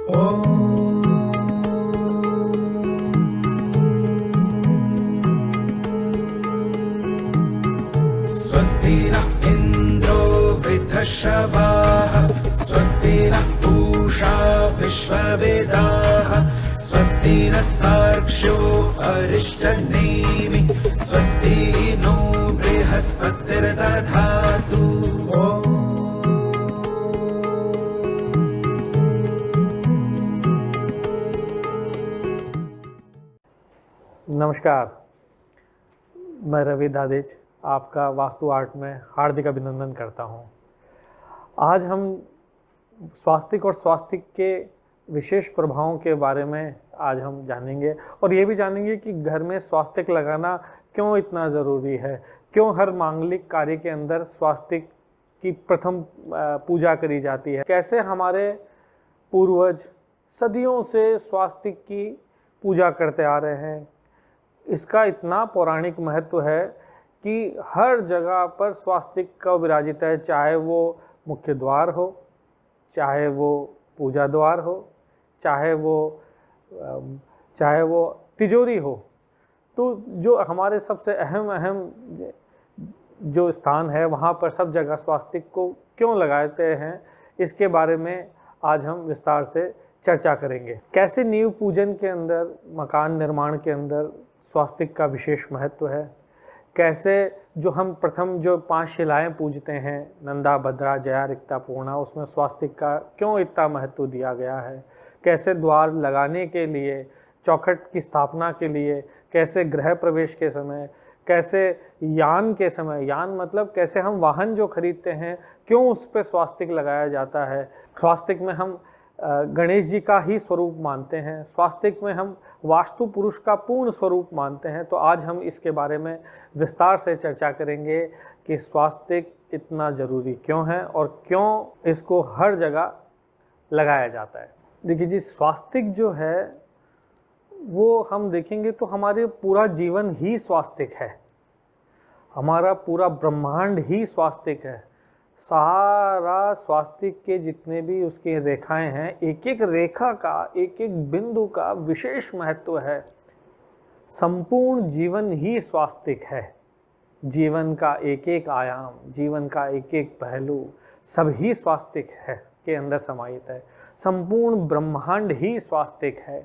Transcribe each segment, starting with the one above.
स्वस्ति नः इन्द्रो वृद्धश्रवाः स्वस्ति नः पूषा विश्ववेदाः स्वस्ति नस्तार्क्ष्यो अरिष्टनेमिः स्वस्ति नो बृहस्पतिर्दधातु। नमस्कार, मैं रवि दादेज आपका वास्तु आर्ट में हार्दिक अभिनंदन करता हूं। आज हम स्वास्तिक और स्वास्तिक के विशेष प्रभावों के बारे में आज हम जानेंगे और ये भी जानेंगे कि घर में स्वास्तिक लगाना क्यों इतना ज़रूरी है, क्यों हर मांगलिक कार्य के अंदर स्वास्तिक की प्रथम पूजा करी जाती है, कैसे हमारे पूर्वज सदियों से स्वास्तिक की पूजा करते आ रहे हैं। इसका इतना पौराणिक महत्व है कि हर जगह पर स्वास्तिक का विराजित है, चाहे वो मुख्य द्वार हो, चाहे वो पूजा द्वार हो, चाहे वो तिजोरी हो। तो जो हमारे सबसे अहम जो स्थान है वहाँ पर सब जगह स्वास्तिक को क्यों लगाते हैं, इसके बारे में आज हम विस्तार से चर्चा करेंगे। कैसे नींव पूजन के अंदर, मकान निर्माण के अंदर स्वास्तिक का विशेष महत्व है, कैसे जो हम प्रथम जो 5 शिलाएं पूजते हैं, नंदा, भद्रा, जया, रिक्ता, पूर्णा, उसमें स्वास्तिक का क्यों इतना महत्व दिया गया है, कैसे द्वार लगाने के लिए, चौखट की स्थापना के लिए, कैसे गृह प्रवेश के समय, कैसे यान के समय, यान मतलब कैसे हम वाहन जो खरीदते हैं क्यों उस पर स्वास्तिक लगाया जाता है। स्वास्तिक में हम गणेश जी का ही स्वरूप मानते हैं, स्वास्तिक में हम वास्तु पुरुष का पूर्ण स्वरूप मानते हैं। तो आज हम इसके बारे में विस्तार से चर्चा करेंगे कि स्वास्तिक इतना ज़रूरी क्यों है और क्यों इसको हर जगह लगाया जाता है। देखिए जी, स्वास्तिक जो है वो हम देखेंगे तो हमारे पूरा जीवन ही स्वास्तिक है, हमारा पूरा ब्रह्मांड ही स्वास्तिक है। सारा स्वास्तिक के जितने भी उसकी रेखाएं हैं, एक एक रेखा का, एक एक बिंदु का विशेष महत्व है। संपूर्ण जीवन ही स्वास्तिक है। जीवन का एक एक आयाम, जीवन का एक एक पहलू सभी स्वास्तिक है के अंदर समाहित है। संपूर्ण ब्रह्मांड ही स्वास्तिक है।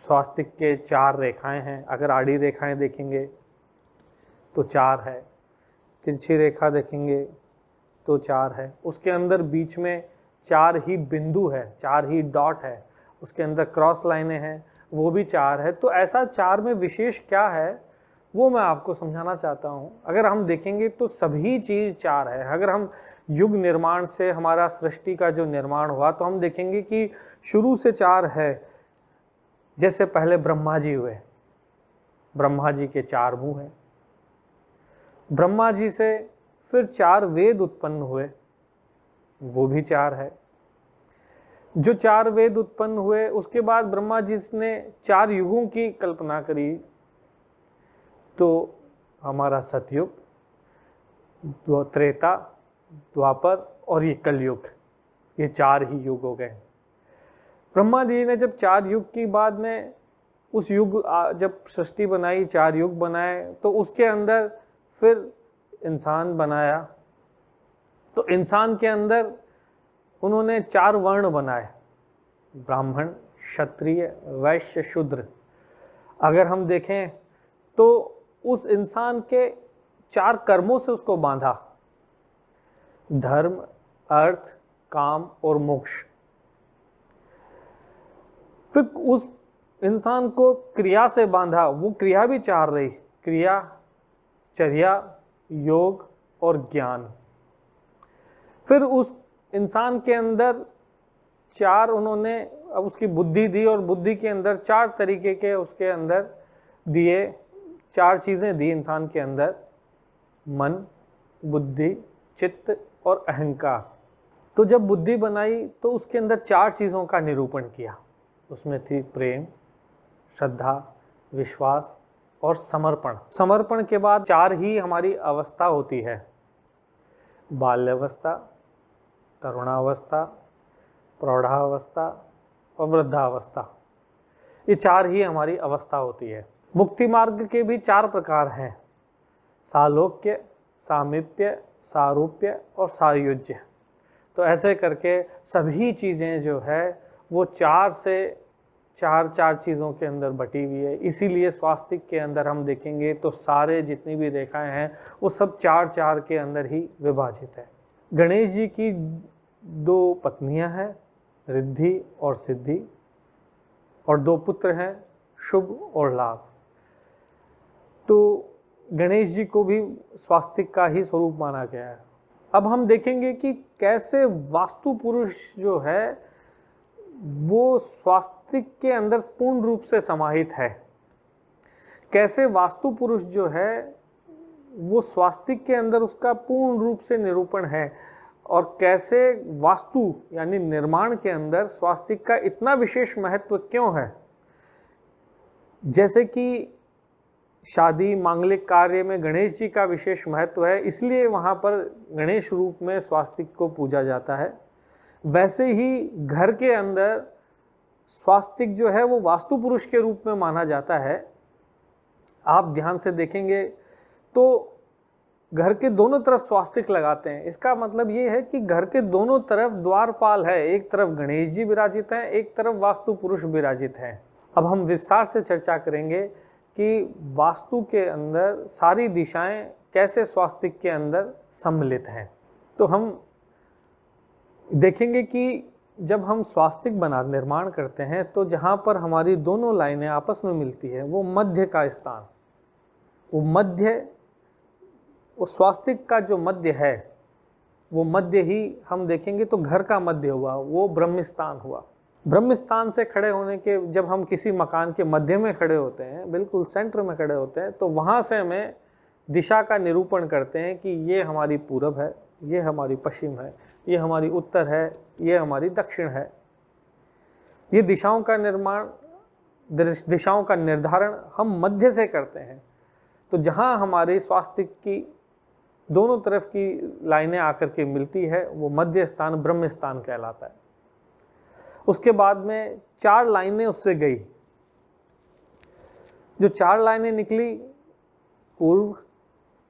स्वास्तिक के 4 रेखाएं हैं। अगर आड़ी रेखाएं देखेंगे तो 4 है, तिरछी रेखा देखेंगे तो 4 है, उसके अंदर बीच में 4 ही बिंदु है, 4 ही डॉट है, उसके अंदर क्रॉस लाइनें हैं, वो भी 4 है। तो ऐसा 4 में विशेष क्या है वो मैं आपको समझाना चाहता हूँ। अगर हम देखेंगे तो सभी चीज़ 4 है। अगर हम युग निर्माण से हमारा सृष्टि का जो निर्माण हुआ तो हम देखेंगे कि शुरू से 4 है। जैसे पहले ब्रह्मा जी हुए, ब्रह्मा जी के 4 मुँह हैं। ब्रह्मा जी से फिर 4 वेद उत्पन्न हुए, वो भी 4 है। जो 4 वेद उत्पन्न हुए उसके बाद ब्रह्मा जी ने 4 युगों की कल्पना करी। तो हमारा सतयुग, त्रेता, द्वापर और ये कलयुग, ये 4 ही युग हो गए। ब्रह्मा जी ने जब 4 युग की बाद में उस युग जब सृष्टि बनाई, 4 युग बनाए, तो उसके अंदर फिर इंसान बनाया। तो इंसान के अंदर उन्होंने 4 वर्ण बनाए, ब्राह्मण, क्षत्रिय, वैश्य, शूद्र। अगर हम देखें तो उस इंसान के 4 कर्मों से उसको बांधा, धर्म, अर्थ, काम और मोक्ष। फिर उस इंसान को क्रिया से बांधा, वो क्रिया भी 4 रही, क्रिया, चर्या, योग और ज्ञान। फिर उस इंसान के अंदर 4 उन्होंने अब उसकी बुद्धि दी और बुद्धि के अंदर 4 तरीके के उसके अंदर दिए, 4 चीज़ें दी इंसान के अंदर, मन, बुद्धि, चित्त और अहंकार। तो जब बुद्धि बनाई तो उसके अंदर 4 चीज़ों का निरूपण किया। उसमें थी प्रेम, श्रद्धा, विश्वास और समर्पण। समर्पण के बाद 4 ही हमारी अवस्था होती है, बाल्यावस्था, तरुणावस्था, प्रौढ़ावस्था और वृद्धावस्था। ये 4 ही हमारी अवस्था होती है। मुक्ति मार्ग के भी 4 प्रकार हैं, सालोक्य, सामीप्य, सारूप्य और सायुज्य। तो ऐसे करके सभी चीज़ें जो है वो 4 से 4 चीज़ों के अंदर बटी हुई है। इसीलिए स्वास्तिक के अंदर हम देखेंगे तो सारे जितनी भी रेखाएं हैं वो सब 4 के अंदर ही विभाजित है। गणेश जी की 2 पत्नियां हैं, रिद्धि और सिद्धि, और 2 पुत्र हैं, शुभ और लाभ। तो गणेश जी को भी स्वास्तिक का ही स्वरूप माना गया है। अब हम देखेंगे कि कैसे वास्तु पुरुष जो है वो स्वास्तिक के अंदर पूर्ण रूप से समाहित है, कैसे वास्तु पुरुष जो है वो स्वास्तिक के अंदर उसका पूर्ण रूप से निरूपण है, और कैसे वास्तु यानी निर्माण के अंदर स्वास्तिक का इतना विशेष महत्व क्यों है। जैसे कि शादी मांगलिक कार्य में गणेश जी का विशेष महत्व है, इसलिए वहाँ पर गणेश रूप में स्वास्तिक को पूजा जाता है। वैसे ही घर के अंदर स्वास्तिक जो है वो वास्तु पुरुष के रूप में माना जाता है। आप ध्यान से देखेंगे तो घर के दोनों तरफ स्वास्तिक लगाते हैं। इसका मतलब ये है कि घर के दोनों तरफ द्वारपाल है, एक तरफ गणेश जी विराजित हैं, एक तरफ वास्तु पुरुष विराजित हैं। अब हम विस्तार से चर्चा करेंगे कि वास्तु के अंदर सारी दिशाएं कैसे स्वास्तिक के अंदर सम्मिलित हैं। तो हम देखेंगे कि जब हम स्वास्तिक निर्माण करते हैं तो जहाँ पर हमारी दोनों लाइनें आपस में मिलती है वो मध्य का स्थान, वो मध्य, वो स्वास्तिक का जो मध्य है वो मध्य ही हम देखेंगे तो घर का मध्य हुआ, वो ब्रह्म स्थान हुआ। ब्रह्म स्थान से खड़े होने के, जब हम किसी मकान के मध्य में खड़े होते हैं, बिल्कुल सेंटर में खड़े होते हैं, तो वहाँ से हमें दिशा का निरूपण करते हैं कि ये हमारी पूरब है, ये हमारी पश्चिम है, ये हमारी उत्तर है, ये हमारी दक्षिण है। ये दिशाओं का निर्माण, दिशाओं का निर्धारण हम मध्य से करते हैं। तो जहाँ हमारी स्वास्तिक की दोनों तरफ की लाइनें आकर के मिलती है वो मध्य स्थान ब्रह्म स्थान कहलाता है। उसके बाद में 4 लाइनें उससे गई, जो 4 लाइनें निकली, पूर्व,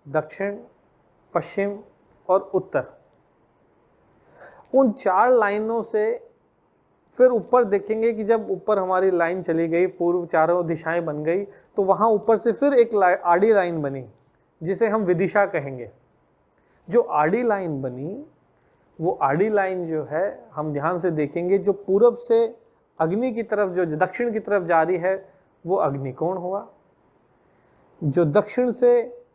दक्षिण, पश्चिम और उत्तर। उन 4 लाइनों से फिर ऊपर देखेंगे कि जब ऊपर हमारी लाइन चली गई, पूर्व चारों दिशाएं बन गई, तो वहाँ ऊपर से फिर एक आड़ी लाइन बनी जिसे हम विदिशा कहेंगे। जो आड़ी लाइन बनी, वो आड़ी लाइन जो है हम ध्यान से देखेंगे, जो पूरब से अग्नि की तरफ, जो दक्षिण की तरफ जा रही है वो अग्निकोण हुआ। जो दक्षिण से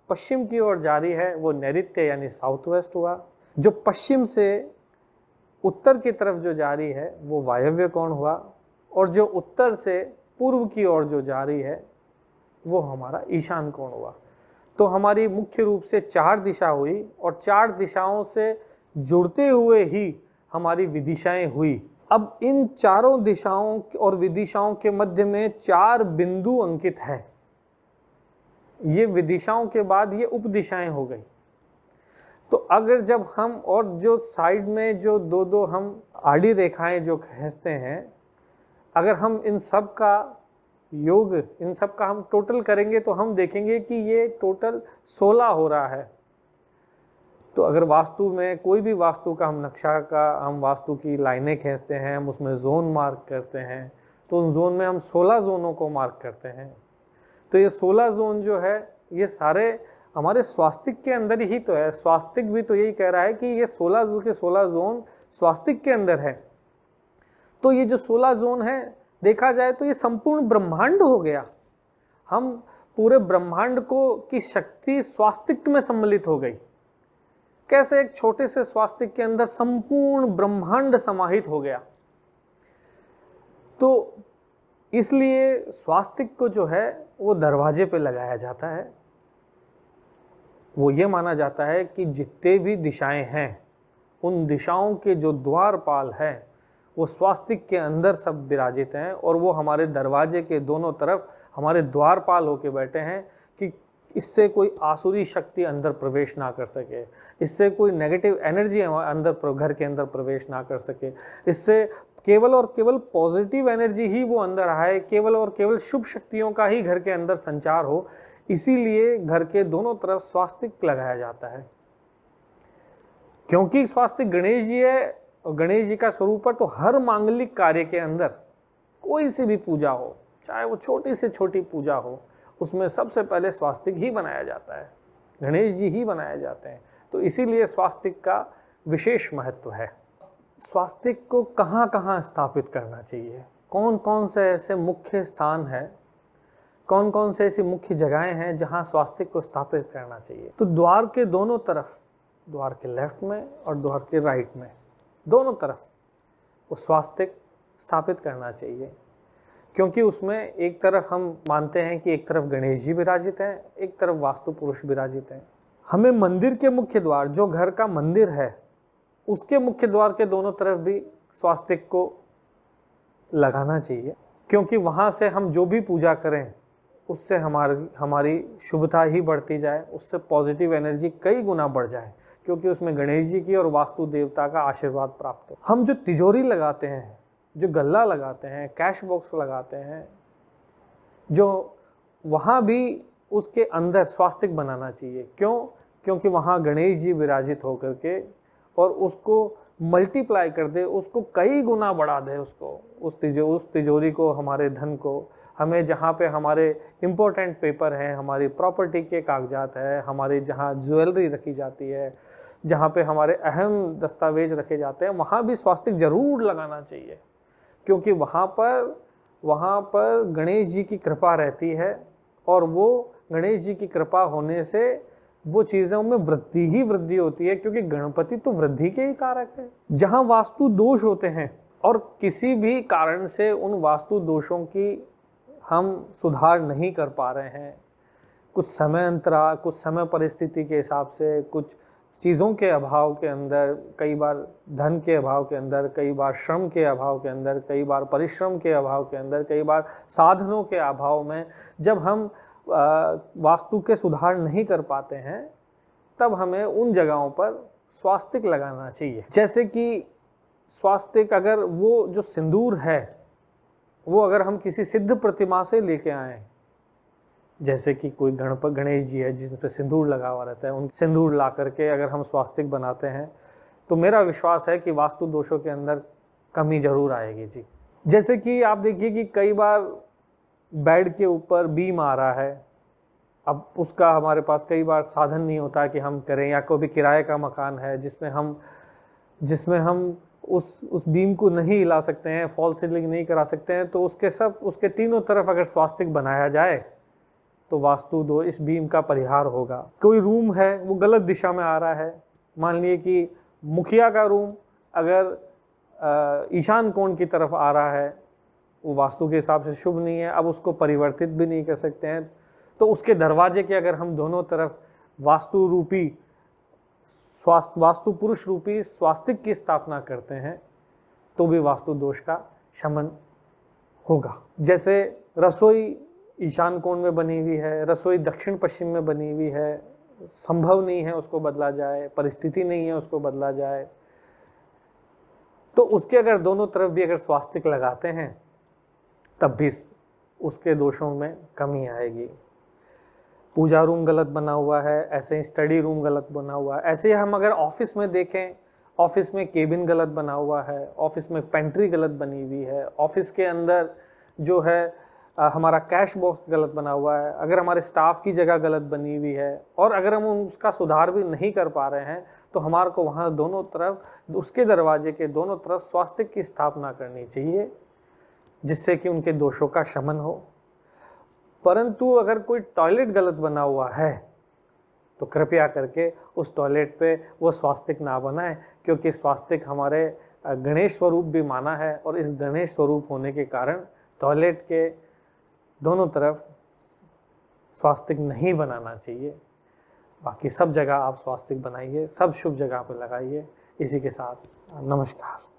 पश्चिम की ओर जा रही है वो नैऋत्य यानी साउथ वेस्ट हुआ। जो पश्चिम से उत्तर की तरफ जो जा रही है वो वायव्य कोण हुआ। और जो उत्तर से पूर्व की ओर जो जा रही है वो हमारा ईशान कोण हुआ। तो हमारी मुख्य रूप से 4 दिशा हुई, और 4 दिशाओं से जुड़ते हुए ही हमारी विदिशाएं हुई। अब इन चारों दिशाओं और विदिशाओं के मध्य में 4 बिंदु अंकित हैं। ये विदिशाओं के बाद ये उपदिशाएं हो गई। तो अगर जब हम, और जो साइड में जो 2-2 हम आड़ी रेखाएं जो खींचते हैं, अगर हम इन सब का योग, इन सब का हम टोटल करेंगे तो हम देखेंगे कि ये टोटल 16 हो रहा है। तो अगर वास्तु में कोई भी वास्तु का हम नक्शा का, हम वास्तु की लाइनें खींचते हैं, हम उसमें जोन मार्क करते हैं, तो उन जोन में हम 16 जोनों को मार्क करते हैं। तो ये 16 जोन जो है ये सारे हमारे स्वास्तिक के अंदर ही तो है। स्वास्तिक भी तो यही कह रहा है कि ये 16 के 16 जोन स्वास्तिक के अंदर है। तो ये जो 16 जोन है, देखा जाए तो ये संपूर्ण ब्रह्मांड हो गया। हम पूरे ब्रह्मांड को की शक्ति स्वास्तिक में सम्मिलित हो गई। कैसे एक छोटे से स्वास्तिक के अंदर संपूर्ण ब्रह्मांड समाहित हो गया। तो इसलिए स्वास्तिक को जो है वो दरवाजे पे लगाया जाता है। वो ये माना जाता है कि जितने भी दिशाएं हैं, उन दिशाओं के जो द्वारपाल हैं वो स्वास्तिक के अंदर सब विराजित हैं, और वो हमारे दरवाजे के दोनों तरफ हमारे द्वारपाल होके बैठे हैं कि इससे कोई आसुरी शक्ति अंदर प्रवेश ना कर सके, इससे कोई नेगेटिव एनर्जी अंदर घर के अंदर प्रवेश ना कर सके, इससे केवल और केवल पॉजिटिव एनर्जी ही वो अंदर आए, केवल और केवल शुभ शक्तियों का ही घर के अंदर संचार हो। इसीलिए घर के दोनों तरफ स्वास्तिक लगाया जाता है, क्योंकि स्वास्तिक गणेश जी है और गणेश जी का स्वरूप है। तो हर मांगलिक कार्य के अंदर कोई सी भी पूजा हो, चाहे वो छोटी से छोटी पूजा हो, उसमें सबसे पहले स्वास्तिक ही बनाया जाता है, गणेश जी ही बनाए जाते हैं। तो इसीलिए स्वास्तिक का विशेष महत्व है। स्वास्तिक को कहाँ कहाँ स्थापित करना चाहिए, कौन कौन से ऐसे मुख्य स्थान है, कौन कौन से ऐसी मुख्य जगहें हैं जहाँ स्वास्तिक को स्थापित करना चाहिए। तो द्वार के दोनों तरफ, द्वार के लेफ्ट में और द्वार के राइट में, दोनों तरफ वो स्वास्तिक स्थापित करना चाहिए, क्योंकि उसमें एक तरफ हम मानते हैं कि एक तरफ गणेश जी विराजित हैं, एक तरफ वास्तु पुरुष विराजित हैं। हमें मंदिर के मुख्य द्वार, जो घर का मंदिर है, उसके मुख्य द्वार के दोनों तरफ भी स्वास्तिक को लगाना चाहिए, क्योंकि वहाँ से हम जो भी पूजा करें उससे हमारी शुभता ही बढ़ती जाए, उससे पॉजिटिव एनर्जी कई गुना बढ़ जाए, क्योंकि उसमें गणेश जी की और वास्तु देवता का आशीर्वाद प्राप्त हो। हम जो तिजोरी लगाते हैं, जो गल्ला लगाते हैं, कैश बॉक्स लगाते हैं, जो वहाँ भी उसके अंदर स्वास्तिक बनाना चाहिए। क्यों? क्योंकि वहाँ गणेश जी विराजित होकर के और उसको मल्टीप्लाई कर दे, उसको कई गुना बढ़ा दे, उसको उस तिजोरी को, हमारे धन को, हमें जहाँ पे हमारे इम्पोर्टेंट पेपर हैं, हमारी प्रॉपर्टी के कागजात है, हमारी जहाँ ज्वेलरी रखी जाती है, जहाँ पे हमारे अहम दस्तावेज रखे जाते हैं, वहाँ भी स्वास्तिक जरूर लगाना चाहिए, क्योंकि वहाँ पर गणेश जी की कृपा रहती है और वो गणेश जी की कृपा होने से वो चीज़ों में वृद्धि ही वृद्धि होती है, क्योंकि गणपति तो वृद्धि के ही कारक है। जहाँ वास्तु दोष होते हैं और किसी भी कारण से उन वास्तु दोषों की हम सुधार नहीं कर पा रहे हैं, कुछ समय अंतराल, कुछ समय परिस्थिति के हिसाब से, कुछ चीज़ों के अभाव के अंदर, कई बार धन के अभाव के अंदर, कई बार श्रम के अभाव के अंदर, कई बार परिश्रम के अभाव के अंदर, कई बार साधनों के अभाव में जब हम वास्तु के सुधार नहीं कर पाते हैं, तब हमें उन जगहों पर स्वास्तिक लगाना चाहिए। जैसे कि स्वास्तिक, अगर वो जो सिंदूर है वो अगर हम किसी सिद्ध प्रतिमा से लेके आएँ, जैसे कि कोई गणेश जी है जिस पे सिंदूर लगा हुआ रहता है, उन सिंदूर ला करके अगर हम स्वास्तिक बनाते हैं, तो मेरा विश्वास है कि वास्तु दोषों के अंदर कमी जरूर आएगी जी। जैसे कि आप देखिए कि कई बार बेड के ऊपर बीम आ रहा है, अब उसका हमारे पास कई बार साधन नहीं होता कि हम करें, या कोई भी किराए का मकान है जिसमें हम उस बीम को नहीं हिला सकते हैं, फॉल सीलिंग नहीं करा सकते हैं, तो उसके तीनों तरफ अगर स्वास्तिक बनाया जाए तो वास्तु दो इस बीम का परिहार होगा। कोई रूम है वो गलत दिशा में आ रहा है, मान लिए कि मुखिया का रूम अगर ईशान कोण की तरफ आ रहा है, वो वास्तु के हिसाब से शुभ नहीं है, अब उसको परिवर्तित भी नहीं कर सकते हैं, तो उसके दरवाजे के अगर हम दोनों तरफ वास्तु पुरुष रूपी स्वास्तिक की स्थापना करते हैं तो भी वास्तु दोष का शमन होगा। जैसे रसोई ईशान कोण में बनी हुई है, रसोई दक्षिण पश्चिम में बनी हुई है, संभव नहीं है उसको बदला जाए, परिस्थिति नहीं है उसको बदला जाए, तो उसके अगर दोनों तरफ भी अगर स्वास्तिक लगाते हैं तब भी उसके दोषों में कमी आएगी। पूजा रूम गलत बना हुआ है, ऐसे ही स्टडी रूम गलत बना हुआ है, ऐसे ही हम अगर ऑफिस में देखें, ऑफिस में केबिन गलत बना हुआ है, ऑफिस में पेंट्री गलत बनी हुई है, ऑफिस के अंदर जो है हमारा कैश बॉक्स गलत बना हुआ है, अगर हमारे स्टाफ की जगह गलत बनी हुई है और अगर हम उसका सुधार भी नहीं कर पा रहे हैं, तो हमारे को वहाँ दोनों तरफ, उसके दरवाजे के दोनों तरफ स्वास्तिक की स्थापना करनी चाहिए, जिससे कि उनके दोषों का शमन हो। परंतु अगर कोई टॉयलेट गलत बना हुआ है तो कृपया करके उस टॉयलेट पे वो स्वास्तिक ना बनाएं, क्योंकि स्वास्तिक हमारे गणेश स्वरूप भी माना है और इस गणेश स्वरूप होने के कारण टॉयलेट के दोनों तरफ स्वास्तिक नहीं बनाना चाहिए। बाकी सब जगह आप स्वास्तिक बनाइए, सब शुभ जगह पर लगाइए। इसी के साथ नमस्कार।